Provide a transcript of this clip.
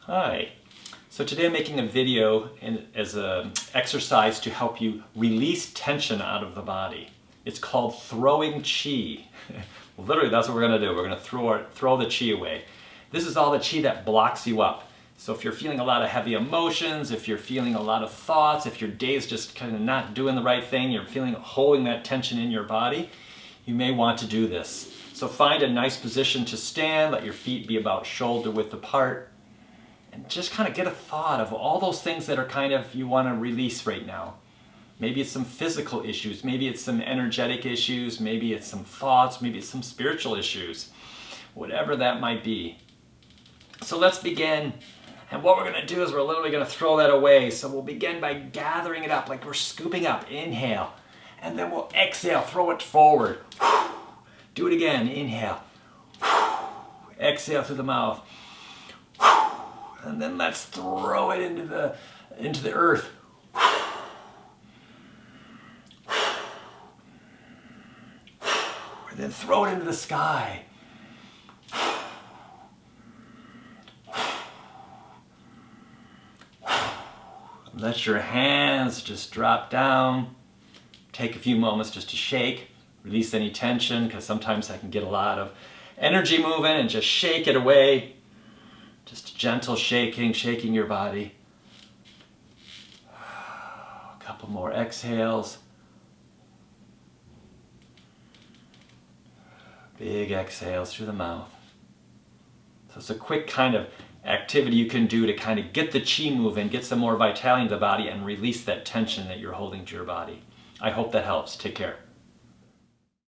Hi. So today I'm making a video as an exercise to help you release tension out of the body. It's called throwing Qi. Literally, that's what we're going to do. We're going to throw the Qi away. This is all the Qi that blocks you up. So if you're feeling a lot of heavy emotions, if you're feeling a lot of thoughts, if your day's just kind of not doing the right thing, you're holding that tension in your body, you may want to do this. So find a nice position to stand, let your feet be about shoulder width apart, and just kind of get a thought of all those things that are kind of you want to release right now. Maybe it's some physical issues, maybe it's some energetic issues, maybe it's some thoughts, maybe it's some spiritual issues, whatever that might be. So let's begin. And what we're going to do is we're literally going to throw that away. So we'll begin by gathering it up like we're scooping up. Inhale. And then we'll exhale, throw it forward. Do it again. Inhale. Exhale through the mouth. And then let's throw it into the earth. And then throw it into the sky. Let your hands just drop down. Take a few moments just to shake, release any tension, because sometimes I can get a lot of energy moving, and just shake it away. Just gentle shaking, shaking your body. A couple more exhales. Big exhales through the mouth. So it's a quick kind of activity you can do to kind of get the Qi moving, get some more vitality in the body, and release that tension that you're holding to your body. I hope that helps. Take care.